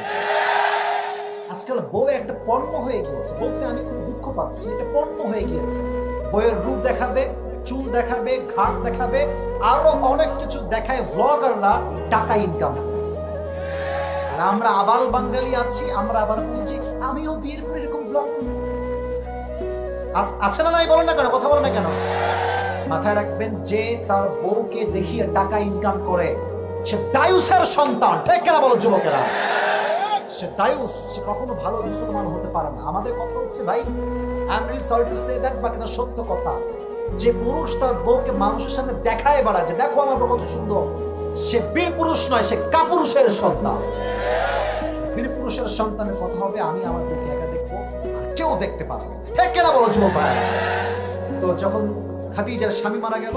[SPEAKER 1] আজকাল বউ একটা পণ্য হয়ে গিয়েছে, বলতে আমি খুব দুঃখ পাচ্ছি, এটা পণ্য হয়ে গিয়েছে। বউয়ের রূপ দেখাবে, চুল দেখাবে, ঘাট দেখাবে, আরো অনেক কিছু দেখায় ভ্লগাররা টাকা ইনকাম করে। আর আমরা আবাল বাঙালি আছি, আমরা আবার বলি যে আমিও বিয়ের পরে এরকম ভ্লগ করব। আছে না নাই বলেন না কেন, কথা বলেন না কেন? মাথায় রাখবেন, যে তার বউকে দেখিয়ে টাকা ইনকাম করে সে দায়ুসের সন্তান। ঠিক কেনা বলো যুবকেরা? সে দায়ুস, সে কখনো ভালো মুসলমান হতে পারে না। আমাদের কথা হচ্ছে ভাই, I am really sorry to say that, but এটা সত্য কথা। যে পুরুষ তার বউকে মানুষের সামনে দেখায় বেড়ায় যে দেখো আমার বউ কত সুন্দর, সে বীর পুরুষ নয়, সে কাপুরুষের সন্তান। বীর পুরুষের সন্তানের কথা হবে আমি আমার বউকে একা দেখবো, আর কেউ দেখতে পারবে না। ঠিক কেনা বলো যুবক ভাই? তো যখন খাদিজার স্বামী মারা গেল,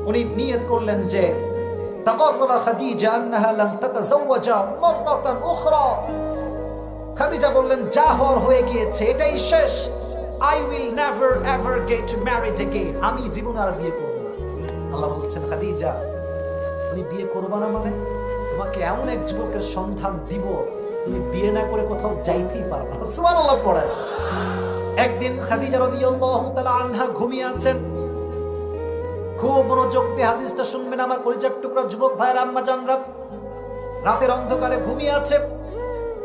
[SPEAKER 1] উনি নিয়ত করলেন যে তাকাররা খাদিজা আন্নাহা লাম তাতাযাওয়াজা মাররাতান উখরা। খাদিজা বললেন যা হওয়ার হয়ে গিয়েছে, এটাই শেষ। I will never ever get married again. আমি জীবনে আর বিয়ে করব না। আল্লাহ বলছেন খাদিজা তুমি বিয়ে করবে না মানে তোমাকে এমন এক যুবকের সন্ধান দিব তুমি বিয়ে না করে কোথাও যাইতেই পারবে না। সুবহানাল্লাহ পড়ে। একদিন খাদিজা রাদিয়াল্লাহু তাআলা আনহা ঘুমিয়ে আছেন, খুব মনোযোগ দিয়ে হাদিসটা শুনবেন আমার কলিজার টুকরা যুবক ভাইয়ের আম্মা জানরা। রাতের অন্ধকারে ঘুমিয়ে আছে,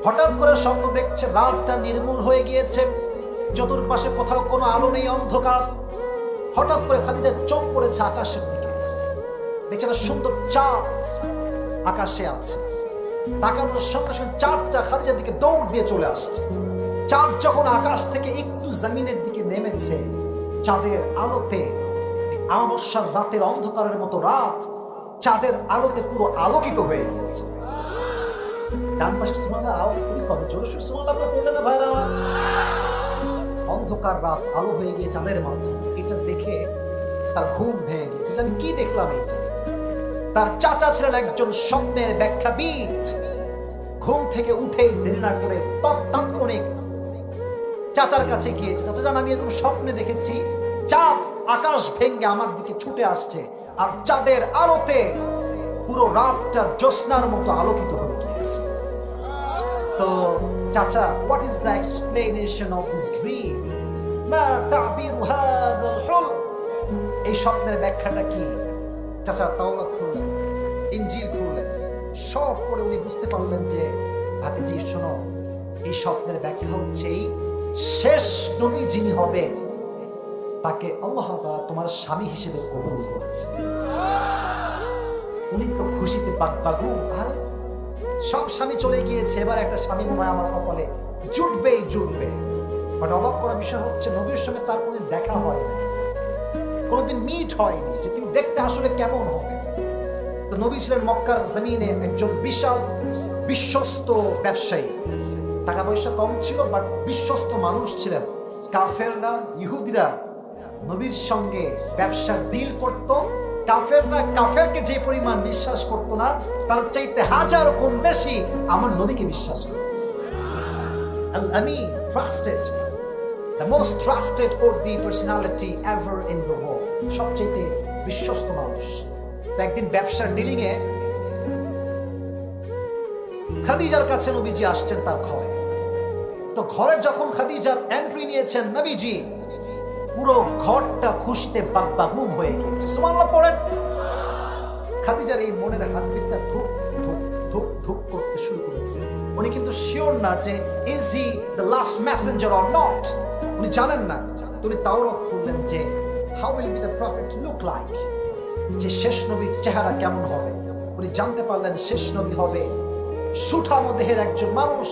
[SPEAKER 1] হঠাৎ করে স্বপ্ন দেখছে রাতটা নির্মূল হয়ে গিয়েছে, চতুর্পাশে কোথাও কোনো আলো নেই, অন্ধকার। হঠাৎ করে খাদিজার চোখ পড়েছে আকাশের দিকে, দেখছে একটা সুন্দর চাঁদ আকাশে আছে। তাকানোর সঙ্গে সঙ্গে চাঁদটা খাদিজার দিকে দৌড় দিয়ে চলে আসছে। চাঁদ যখন আকাশ থেকে একটু জমিনের দিকে নেমেছে, চাঁদের আলোতে অমাবস্যার রাতের অন্ধকারের মতো রাত চাঁদের আলোতে পুরো আলোকিত হয়ে গিয়েছে। ডান পাশে সুবহানাল্লাহ আওয়াজ খুবই কম, জোরে সোরে সুবহানাল্লাহ আপনারা বললেন না ভাইরা আমার? অন্ধকার রাত আলো হয়ে গিয়ে চাঁদের মাধ্যমে, এটা দেখে তার ঘুম ভেঙে গেছে। আমি কি দেখলাম এটা? তার চাচা ছিলেন একজন স্বপ্নের ব্যাখ্যাবিদ। ঘুম থেকে উঠেই দেরি না করে তাৎক্ষণিক চাচার কাছে গিয়েছে, চাচা জান আমি এরকম স্বপ্নে দেখেছি চাঁদ আকাশ ভেঙে আমার দিকে ছুটে আসছে, আর চাঁদের আলোতে পুরো রাতটা জ্যোৎস্নার মতো আলোকিত হয়ে গিয়েছে। তো চাচা, what is the explanation of this dream? মা তা'বিরু হাযাল হুলম? এই স্বপ্নের ব্যাখ্যাটা কি? চাচা তাওরাত খুললেন, ইনজিল খুললেন, সব পড়ে উনি বুঝতে পারলেন যে ভাতিজি শোনো, এই স্বপ্নের ব্যাখ্যা হচ্ছে শেষ নবী যিনি হবে তাকে আল্লাহ তাআলা তোমার স্বামী হিসেবে কবুল করেছে। উনি তো খুশিতে বাগবাগু, আরে সব স্বামী চলে গিয়েছে, এবার একটা স্বামী মনে হয় আমার কপালে জুটবেই জুটবে। বাট অবাক করার বিষয় হচ্ছে নবীর সঙ্গে তার কোনোদিন দেখা হয়নি, কোনোদিন মিট হয়নি যে তিনি দেখতে আসলে কেমন হবে। তো নবী ছিলেন মক্কার জমিনে একজন বিশাল বিশ্বস্ত ব্যবসায়ী, টাকা পয়সা কম ছিল বাট বিশ্বস্ত মানুষ ছিলেন। কাফেররা, ইহুদিরা নবীর সঙ্গে ব্যবসার ডিল করত। কাফেররা কাফেরকে যে পরিমাণ বিশ্বাস করত না, তার চাইতে হাজার গুণ বেশি আমার নবীকে বিশ্বাস করত। আল আমিন, trusted, the most trusted worthy personality ever in the world, সবচেয়ে বিশ্বস্ত মানুষ। তো একদিন ব্যবসার ডিলিং এ খাদিজার কাছে নবীজি আসছেন তার ঘরে। তো ঘরে যখন খাদিজার এন্ট্রি নিয়েছেন নবীজি, পুরো ঘরটা খুশিতে বাগবাগুম হয়ে গিয়েছে। সুবহানাল্লাহ পড়েন। খাদিজার এই মনের হার্টবিটটা ধুক ধুক ধুক ধুক করতে শুরু করেছে। উনি কিন্তু শিওর না যে is he the last Messenger or not, উনি জানেন না। উনি তাওরাত খুললেন যে how will be the prophet look like, যে শেষ নবীর চেহারা কেমন হবে। উনি জানতে পারলেন শেষ নবী হবে সুঠাম দেহের একজন মানুষ,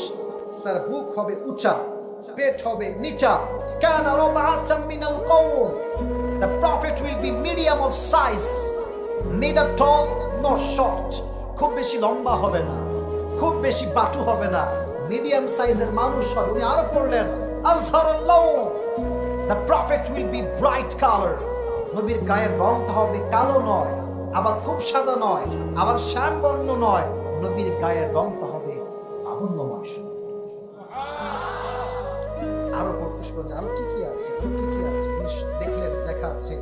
[SPEAKER 1] তার বুক হবে উঁচা, পেট হবে নিচা। কানা রুবাতাম মিনাল কওম, the prophet will be medium of size, neither tall nor short, খুব বেশি লম্বা হবে না, খুব বেশি বাটু হবে না, মিডিয়াম সাইজের মানুষ হবে। উনি আরো পড়লেন আযহারুল লাউন, the prophet will be bright color, নবীর গায়ের রংটা হবে কালো নয়, আবার খুব সাদা নয়, আবার শ্যামবর্ণ নয়, নবীর গায়ের রংটা হবে লাবণ্যময়। আরো পড়তে শুরু করছে, আরো কি কি আছে, কি কি আছে দেখলেন, লেখা আছে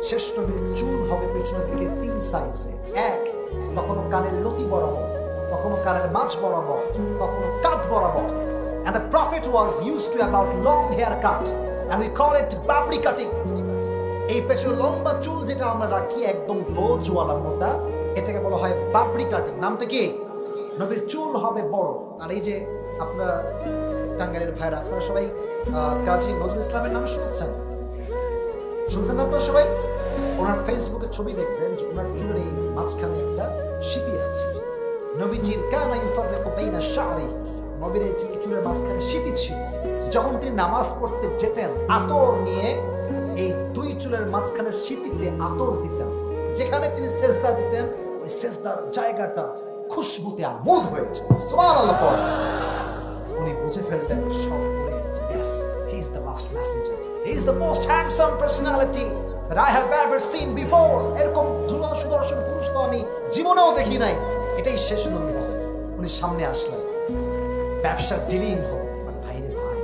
[SPEAKER 1] শেষ নবীর চুল হবে পেছনের দিকে 3 সাইজে। এক, কখনো কানের লতি বরাবর, কখনো কানের মাঝ বরাবর, কখনো কাঁধ বরাবর। And the prophet was used to about long haircut and we call it babri cutting. এই পেছনে লম্বা চুল যেটা আমরা রাখি একদম বোঝওয়ালা মোটা, এটাকে বলা হয় বাবরি কাটিং। নামটা কি? নবীর চুল হবে বড়। আর এই যে আপনারা টাঙ্গাইলের ভাইরা, আপনারা সবাই কাজী নজরুল ইসলামের নাম শুনেছেন? শুনছেন না আপনারা সবাই? ওনার ফেসবুকে ছবি দেখবেন যে ওনার চুলের এই মাঝখানে একটা সিঁথি আছে। নবীজির কানা ইউফাররিকু বাইনা শা'রি, নবীর এই চুলের মাঝখানে সিঁথি ছিল। যখন তিনি নামাজ পড়তে যেতেন আতর নিয়ে এই 2 চুলের মাঝখানে সিঁথিতে আতর দিতেন। যেখানে তিনি সেজদা দিতেন ওই সেজদার জায়গাটা খুশবুতে আমোদ হয়েছে। সুবহানাল্লাহ পড়ে উনি বুঝে ফেললেন সব পড়ে গেছে। Yes, he is the last messenger. He is the most handsome personality that I have ever seen before. এরকম সুদর্শন পুরুষ তো আমি জীবনেও দেখি নাই। এটাই শেষ নবী হবে। উনি সামনে আসলেন, ব্যবসার ডিলিং হবে। ভাই রে ভাই,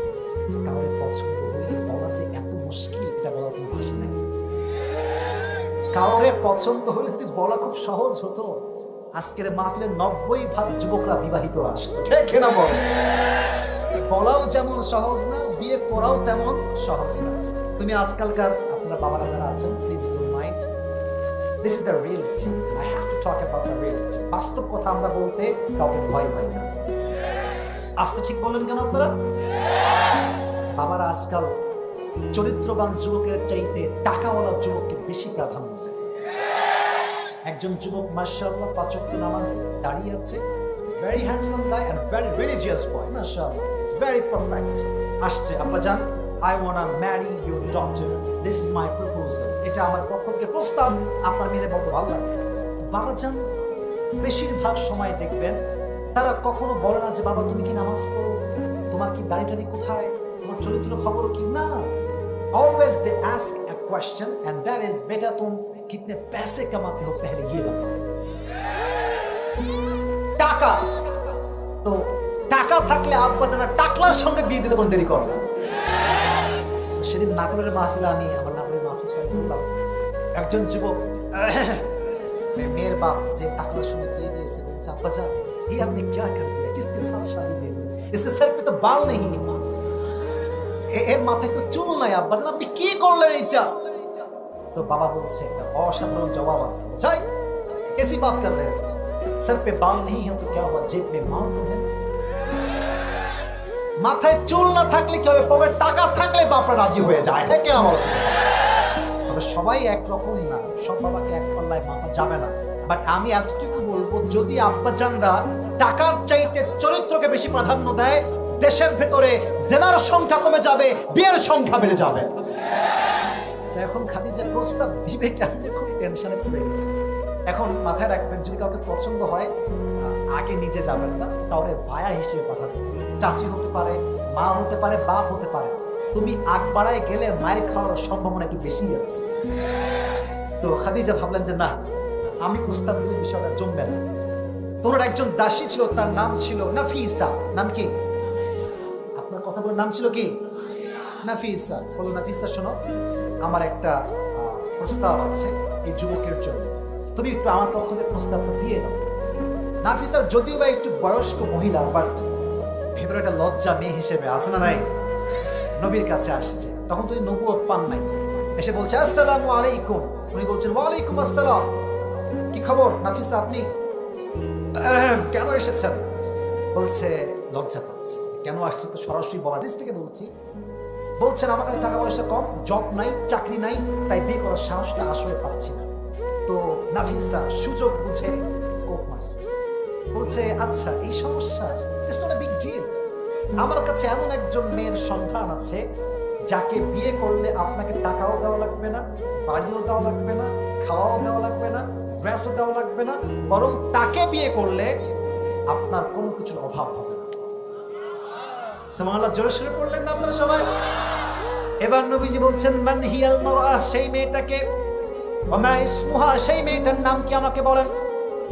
[SPEAKER 1] কাউরে পছন্দ হইলে বলা যে এত মুশকিল, এটা বলার কোনো ভাষা নেই। কাউরে পছন্দ হইলে যদি বলা খুব সহজ হতো, আজকের মাহফিলের 90% যুবকরা বিবাহিত আসতো। ঠিক না বল? বলাও যেমন সহজ না, বিয়ে করাও তেমন সহজ না। তুমি আজকালকার আপনারা বাবারা যারা আছেন, please don't mind, this is the reality, I have to talk about the reality. বাস্তব কথা আমরা বলতে কাউকে ভয় পাই না। আস্তে ঠিক বললেন কেন আপনারা? বাবারা আজকাল চরিত্রবান যুবকের চাইতে টাকাওয়ালা যুবককে বেশি প্রাধান্য দেয়। একজন যুবক মাশাআল্লাহ 5 ওয়াক্ত নামাজ দাঁড়িয়ে আছে, very handsome guy and very religious boy, মাশাআল্লাহ, ভেরি পারফেক্ট। আসছে, আব্বা জান, I wanna marry your daughter, this is my proposal, এটা আমার পক্ষ থেকে প্রস্তাব, আপনার মেয়ের বড় ভালো লাগে। বাবা জান বেশিরভাগ সময় দেখবেন তারা কখনো বলে না যে বাবা তুমি কি নামাজ পড়ো, তোমার কি দাড়ি টাড়ি কোথায়, তোমার চরিত্র খবর কি, না। Always they ask a question and that is बेटा तुम कितने पैसे कमाते हो पहले ये बताओ। টাকা তো টাকা থাকলে আব্বা জানা টাকলার সঙ্গে বিয়ে দিতে কোন দেরি করে না। সেদিন নাটোরের মাহফিলে আমি আমার নাটোরের মাহফিল সবাই বললাম, একজন যুবক মেয়ের বাপ যে টাকলার সঙ্গে বিয়ে দিয়েছে বলছে আব্বা জান ये आपने क्या कर दिया, किसके साथ शादी दे दी, इसके सर पे तो बाल नहीं है, এর মাথায় তো চুল নাই, আব্বা জান আপনি কি করলেন এটা? তো বাবা বলছে একটা অসাধারণ জবাব আর চাই, कैसी बात कर रहे हैं, सर पे बाल नहीं है तो क्या हुआ, जेब में माल तो है। মাথায় চুল না থাকলে কি হবে, পকেটে টাকা থাকলে বাপরা রাজি হয়ে যায়, ঠিক কি না বলছো? তবে সবাই এক রকম না, সব বাবাকে এক পাল্লায় মাপা যাবে না। বাট আমি এতটুকু বলবো, যদি আব্বা জানরা টাকার চাইতে চরিত্রকে বেশি প্রাধান্য দেয়, দেশের ভেতরে জেনার সংখ্যা কমে যাবে, বিয়ের সংখ্যা বেড়ে যাবে। এখন খাদিজা প্রস্তাব দিবে, আমি খুব টেনশনে পড়ে গেছি। এখন মাথায় রাখবেন, যদি কাউকে পছন্দ হয় আগে নিজে যাবেন না, কাউরে ভায়া হিসেবে পাঠাবেন। চাচি হতে পারে, মা হতে পারে, বাপ হতে পারে। তুমি আগ বাড়ায় গেলে মায়ের খাওয়ার সম্ভাবনা একটু বেশি আছে। তো খাদিজা ভাবলেন যে না, আমি প্রস্তাব দিলে বিষয়টা জমবে না। তোমার একজন দাসী ছিল, তার নাম ছিল নাফিসা। নাম কি? আপনার কথা বলে নাম ছিল কি? নাফিসা। বলো নাফিসা, শোনো, আমার একটা প্রস্তাব আছে এই যুবকের জন্য, তুমি একটু আমার পক্ষ থেকে প্রস্তাবটা দিয়ে দাও। নাফিসা যদিও বা একটু বয়স্ক মহিলা, বাট ভেতরে একটা লজ্জা মেয়ে হিসেবে আছে না নাই? নবীর কাছে আসছে, তখন তুমি নবুয়ত পান নাই, এসে বলছে আসসালামু আলাইকুম। উনি বলছেন ওয়ালাইকুম আসসালাম। কি খবর নাফিসা, আপনি কেন এসেছেন? বলছে লজ্জা পাচ্ছে, কেন আসছে তো সরাসরি বলা, দিস থেকে বলছি। বলছেন আমার কাছে টাকা পয়সা কম, জব নাই, চাকরি নাই, তাই বিয়ে করার সাহসটা আসলে পাচ্ছি না। তো নাফিসা সুযোগ বুঝে কোপ মারছে, বলছে আচ্ছা এই সমস্যা, it's not a big deal. আমার কাছে এমন একজন মেয়ের সন্ধান আছে যাকে বিয়ে করলে আপনাকে টাকাও দেওয়া লাগবে না, বাড়িও দেওয়া লাগবে না, খাওয়াও দেওয়া লাগবে না, ড্রেসও দেওয়া লাগবে না, বরং তাকে বিয়ে করলে আপনার কোনো কিছুর অভাব হবে না। সুবহানাল্লাহ, জোরে সোরে পড়লেন না আপনারা সবাই? এবার নবীজি বলছেন মান হিয়াল মারআ, সেই মেয়েটাকে, ওয়া মা ইসমুহা, সেই মেয়েটার নাম কি আমাকে বলেন।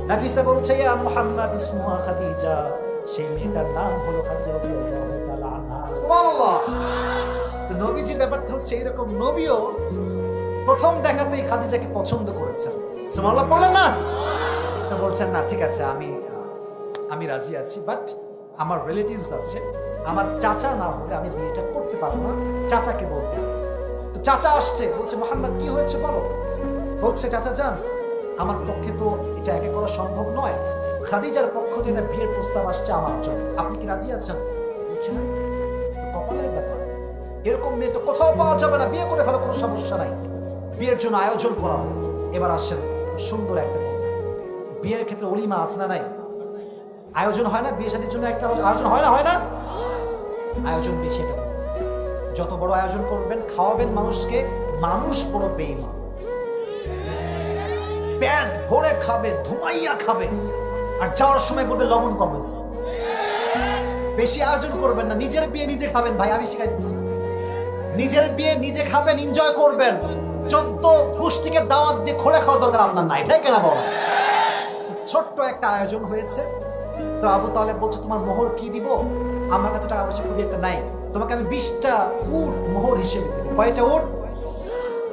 [SPEAKER 1] নাফিসা বলছে ইয়া মুহাম্মদ ইসমুহা খাদিজা, সেই মেয়েটার নাম হলো খাদিজা রাদিয়াল্লাহু তাআলা আনহা। সুবহানাল্লাহ। তো নবীজির ব্যাপারটা হচ্ছে এরকম, নবীও প্রথম দেখাতেই খাদিজাকে পছন্দ করেছেন। সুবহানাল্লাহ পড়লেন না? তো বলছেন না ঠিক আছে, আমি রাজি আছি, বাট আমার রিলেটিভস আছে, আমার চাচা না হলে আমি বিয়েটা করতে পারবো না, চাচাকে বলতে হবে। তো চাচা আসছে, বলছে মুহাম্মদ কি হয়েছে বলো। বলছে চাচা যান, আমার পক্ষে তো এটা একা করা সম্ভব নয়, খাদিজার পক্ষ থেকে একটা বিয়ের প্রস্তাব আসছে আমার জন্য, আপনি কি রাজি আছেন? বলছে তো কপালের ব্যাপার, এরকম মেয়ে তো কোথাও পাওয়া যাবে না, বিয়ে করে ফেলো, কোনো সমস্যা নাই। বিয়ের জন্য আয়োজন করা হয়। এবার আসেন সুন্দর একটা কথা, বিয়ের ক্ষেত্রে অলিমা আছে না নাই? আয়োজন হয় না? বিয়ে শাদীর জন্য একটা আয়োজন হয় না? হয় না? আয়োজন বেশি, এটা যত বড় আয়োজন করবেন, খাওয়াবেন মানুষকে, মানুষ বড় বেঈমান, পেট ভরে খাবে, ধুমাইয়া খাবে, আর যাওয়ার সময় বলবে লবণ কম হয়েছে। বেশি আয়োজন করবেন না, নিজের বিয়ে নিজে খাবেন ভাই, আমি শিখাই দিচ্ছি। নিজের বিয়ে নিজে খাবেন, এনজয় করবেন। 14 গোষ্ঠীকে দাওয়াত দিয়ে খোঁড়ে খাওয়ার দরকার আপনার নাই, ঠিক না বলো? ছোট্ট একটা আয়োজন হয়েছে। তো আবু তালেব বলছে তোমার মোহর কি দিব? আমার কাছে টাকা পয়সা খুবই একটা নাই, তোমাকে আমি 20টা উট মোহর হিসেবে দেবো। কয়টা উট?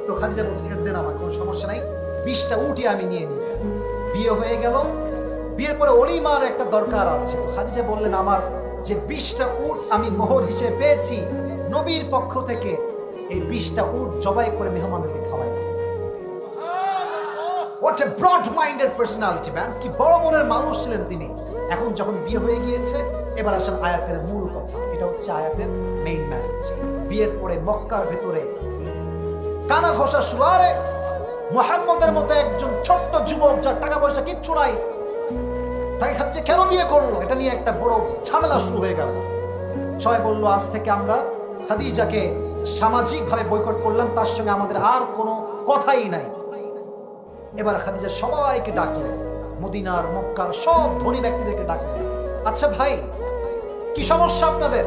[SPEAKER 1] তো খাদিজা বলছে ঠিক আছে দেন, আমার কোনো সমস্যা নাই, 20টা উটই আমি নিয়ে নিই। বিয়ে হয়ে গেল। বিয়ের পরে অলিমার একটা দরকার আছে। খাদিজা বললেন আমার যে 20টা উট আমি মোহর হিসেবে পেয়েছি নবীর পক্ষ থেকে, এই 20টা উট জবাই করে মেহমানদেরকে খাওয়াই দেব। What a broad minded personality, man. কি বড় মনের মানুষ ছিলেন তিনি। এখন যখন বিয়ে হয়ে গিয়েছে, এবার আসেন আয়াতের মূল কথা। এটা হচ্ছে আয়াতের মেইন মেসেজ। বিয়ের পরে মক্কার ভেতরে কানা ঘষা সুয়ারে মুহাম্মদের মতো একজন ছোট্ট যুবক, যার টাকা পয়সা কিচ্ছু নাই, তাই খাচ্ছে কেন বিয়ে করলো, এটা নিয়ে একটা বড় ঝামেলা শুরু হয়ে গেল। সবাই বললো আজ থেকে আমরা খাদিজাকে সামাজিকভাবে বয়কট করলাম, তার সঙ্গে আমাদের আর কোনো কথাই নাই। এবার খাদিজা সবাইকে ডাকলেন, মদিনার মক্কার সব ধনী ব্যক্তিদেরকে ডাকলেন। আচ্ছা ভাই, কি সমস্যা আপনাদের?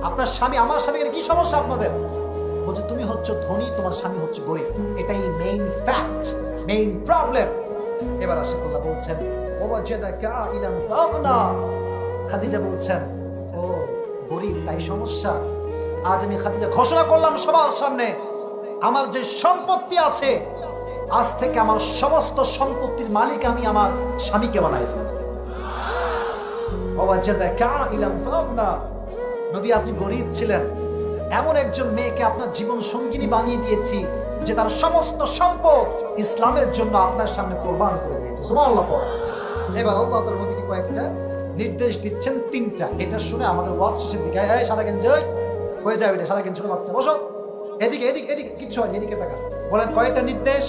[SPEAKER 1] আপনার স্বামী, আমার স্বামীর কি সমস্যা আপনাদের? বলছে তুমি হচ্ছে ধনী, তোমার স্বামী হচ্ছে গরিব, এটাই মেইন ফ্যাক্ট, মেইন প্রবলেম। এবার আসে আল্লাহ বলছেন খাদিজা বলছেন ও গরিব তাই সমস্যা। আজ আমি খাদিজা ঘোষণা করলাম সবার সামনে, আমার যে সম্পত্তি আছে আজ থেকে আমার সমস্ত সম্পত্তির মালিক আমি আমার স্বামীকে বানাই দিলাম। নবী আপনি গরিব ছিলেন, এমন একজন মেয়েকে আপনার জীবন সঙ্গিনী বানিয়ে দিয়েছি যে তার সমস্ত সম্পদ ইসলামের জন্য আপনার সামনে কোরবান করে দিয়েছে। সুবহানাল্লাহ। এবার আল্লাহ তাআলা নবীকে কয়েকটা নির্দেশ দিচ্ছেন, তিনটা। এটা শুনে আমাদের ওয়াজ শেষের দিকে এই সাদা গেঞ্জি হয়ে যাবে, এটা সাদা গেঞ্জি ছোট বাচ্চা বসো, এদিকে এদিকে এদিকে কিচ্ছু হয়নি, এদিকে তাকা। বলেন কয়টা নির্দেশ?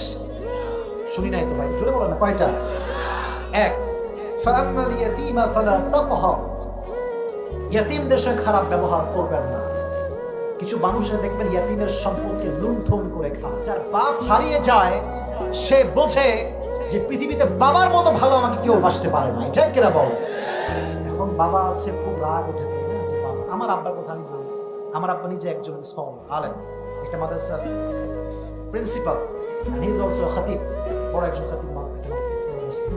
[SPEAKER 1] শুনি নাই তো ভাই, জোরে বলেন না কয়টা? এক, ফাআম্মাল ইয়াতীমা ফালা তাকহার, ইয়াতীমদের সঙ্গে খারাপ ব্যবহার করবেন না। কিছু মানুষের দেখবেন ইয়াতীমের সম্পদকে লুণ্ঠন করে খায়। যার বাপ হারিয়ে যায় সে বোঝে যে পৃথিবীতে বাবার মতো ভালো আমাকে কেউ বাসতে পারে না, ঠিক কিনা বল? এখন বাবা আছে, খুব রাগ উঠে না যে বাবা, আমার আব্বার কথা আমি বলি, আমার আব্বা নিজে একজন স্কলার, আলেম, একটা মাদ্রাসার প্রিন্সিপাল, হি ইজ অলসো খাতিব, বড় একজন খাতিব মসজিদ।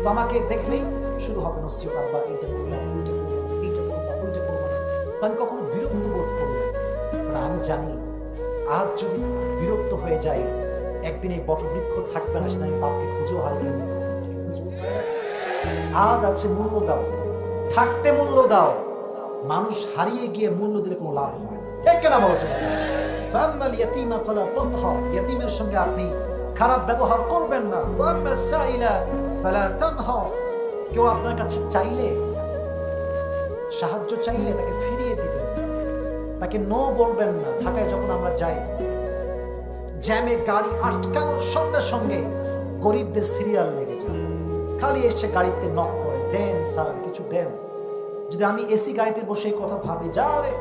[SPEAKER 1] তো আমাকে দেখলেই শুরু হবে নসিহত, আব্বা এইটা করলাম, ওইটা করলাম, এইটা করলাম, ওইটা করলাম। তো আমি কখনো বিরক্ত বোধ করি না, কারণ আমি জানি আজ যদি বিরক্ত হয়ে যায় একদিন এই বটবৃক্ষ থাকবে না, সেটা আমি বাপকে খুঁজেও হারিয়ে নেব। আজ আছে মূল্য দাও, থাকতে মূল্য দাও, মানুষ হারিয়ে গিয়ে মূল্য দিলে কোনো লাভ হয় না, ঠিক কেনা বলো? ফাআম্মাল ইয়াতীমা ফালা তাকহার, ইয়াতীমের সঙ্গে আপনি খারাপ ব্যবহার করবেন না। ওয়াম্মাস সাইলা ফালা তানহার, কেউ আপনার কাছে চাইলে, সাহায্য চাইলে তাকে ফিরিয়ে দিবেন, তাকে নো বলবেন না। ঢাকায় যখন আমরা যাই, জ্যামে গাড়ি আটকানোর সঙ্গে সঙ্গে গরিবদের সিরিয়াল লেগে যায়, খালি এসে গাড়িতে নক করে, দেন স্যার কিছু দেন। যদি আমি এসি গাড়িতে বসে এই কথা ভাবি, যা রে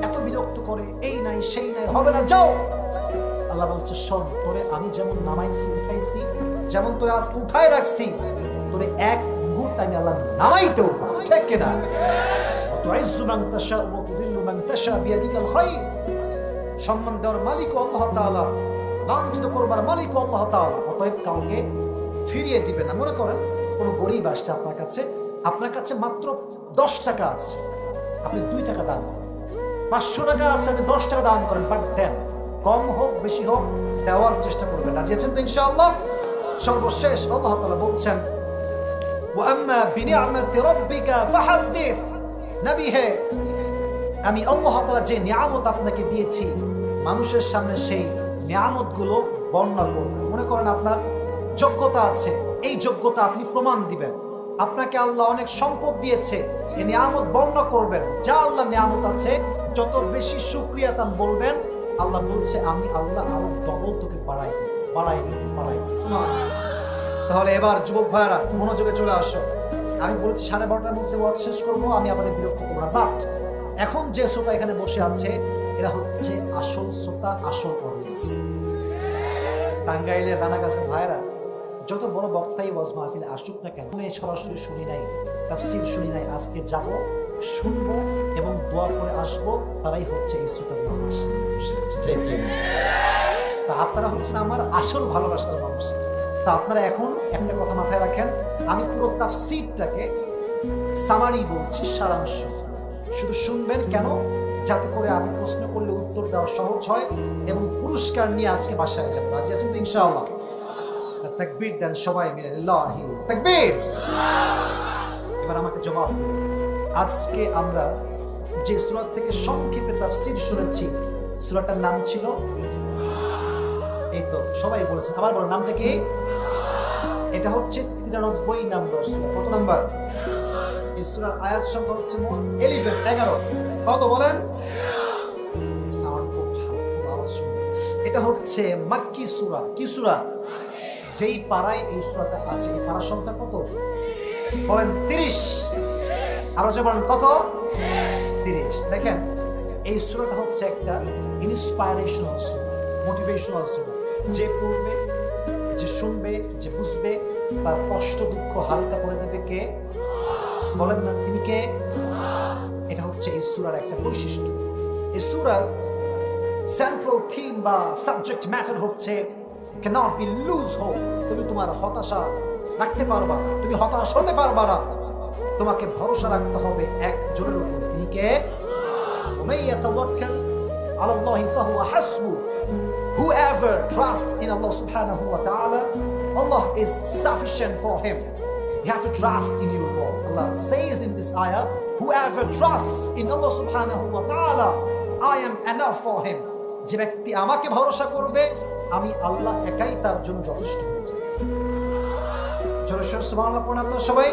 [SPEAKER 1] এত বিরক্ত করে, এই নাই সেই নাই, হবে না, যাও। আল্লাহ বলছে শোন, তোরে আমি যেমন নামাইছি উঠাইছি, যেমন তোরে আজকে উঠায় রাখছি, তোরে এক মুহূর্তে আমি আল্লাহ নামাইতেও পারি, ঠিক কিনা? তুইজ্জু মান তাশা ওয়া তুযিল্লু মান তাশা বিয়াদিকাল খায়র, সম্মান দেওয়ার মালিক আল্লাহ তাআলা, লাঞ্ছিত করবার মালিক আল্লাহ তাআলা। অতএব কাউকে ফিরিয়ে দিবেন না। মনে করেন কোনো গরিব আসছে আপনার কাছে মাত্র 10 টাকা আছে, আপনি 2 টাকা দান করেন। 500 টাকা আছে, আপনি 10 টাকা দান করেন, বাট দেন, কম হোক বেশি হোক দেওয়ার চেষ্টা করবেন। রাজি আছেন তো ইনশাআল্লাহ? সর্বশেষ আল্লাহ তাআলা বলছেন ওয়া আম্মা বিনিআমাতি রাব্বিকা ফাহাদ্দিস, নবী হে আমি আল্লাহ তাআলা যে নিয়ামত আপনাকে দিয়েছি মানুষের সামনে সেই নিয়ামতগুলো বর্ণনা করবেন। মনে করেন আপনার যোগ্যতা আছে, এই যোগ্যতা আপনি প্রমাণ দিবেন। আপনাকে আল্লাহ অনেক সম্পদ দিয়েছে, এই নিয়ামত বর্ণনা করবেন। যা আল্লাহ নিয়ামত আছে যত বেশি শুকরিয়া তান বলবেন, আল্লাহ বলছে আমি আল্লাহ আরো ডবল তোকে বাড়াই দিই। তাহলে এবার যুবক ভাইরা মনোযোগে চলে আসো। আমি বলেছি 12:30টার মধ্যে ওয়াজ শেষ করবো, আমি আপনাদের বিরক্ত করবো না। বাট এখন যে শ্রোতা এখানে বসে আছে এরা হচ্ছে আসল শ্রোতা, আসল অডিয়েন্স। টাঙ্গাইলের রানাগাছের ভাইরা যত বড় বক্তাই ওয়াজ মাহফিলে আসুক না কেন, সরাসরি শুনি নাই, তাফসীর শুনি নাই, আজকে যাব, শুনবো এবং দোয়া করে আসবো, তারাই হচ্ছে এই শ্রোতার মানুষ। তা আপনারা হচ্ছেন আমার আসল ভালোবাসার মানুষ। তা আপনারা এখন একটা কথা মাথায় রাখেন, আমি পুরো তাফসীরটাকে সামারি বলছি, সারাংশ। শুধু শুনবেন, কেন? যাতে করে আমি প্রশ্ন করলে উত্তর দেওয়া সহজ হয় এবং পুরস্কার নিয়ে আজকে বাসায় যাবো। রাজি আছেন তো ইনশাআল্লাহ? তাকবীর দেন সবাই মিলে, লিল্লাহি তাকবীর। এবার আমাকে জবাব দিন, আজকে আমরা যে সূরা থেকে সংক্ষেপে তাফসীর শুনেছি, সূরাটার নাম ছিল, এই তো সবাই বলেছেন, আবার বলো নামটা কি? এটা হচ্ছে 93 নম্বর সূরা। কত নাম্বার? এই সূরার আয়াত সংখ্যা হচ্ছে মোট 11। কত বলেন? সাউন্ড খুব ভালো, খুব আওয়াজ শুনতে। এটা হচ্ছে মাক্কি সূরা। কি সূরা? যেই পাড়ায় এই সূরাটা আছে, এই পাড়ার সংখ্যা কত বলেন? 30। আরো যে বলেন কত? 30। দেখেন, এই সূরাটা হচ্ছে একটা ইন্সপায়ারেশনাল সূরা, মোটিভেশনাল সূরা। যে পড়বে, যে শুনবে, যে বুঝবে, তার কষ্ট দুঃখ হালকা করে দেবে কে? বলেন না, তিনি কে? এটা হচ্ছে এই সূরার একটা বৈশিষ্ট্য। এই সূরার সেন্ট্রাল থিম বা সাবজেক্ট ম্যাটার হচ্ছে cannot be lose hope। তুমি তোমার হতাশা রাখতে পারবা না, তুমি হতাশ হতে পারবা না। তোমাকে ভরসা রাখতে হবে একজনের উপরে, তিনি কে? ومن يتوكل على الله فهو حسبه। Whoever trusts in Allah subhanahu wa ta'ala, Allah is sufficient for him. You have to trust in your Lord. Allah says in this ayah, whoever trusts in Allah subhanahu wa ta'ala, I am enough for him। যে ব্যক্তি আমাকে ভরসা করবে, আমি আল্লাহ একাই তার জন্য যথেষ্ট হয়ে যাবে। জোরে সুবহানাল্লাহ পড়ুন আপনারা সবাই।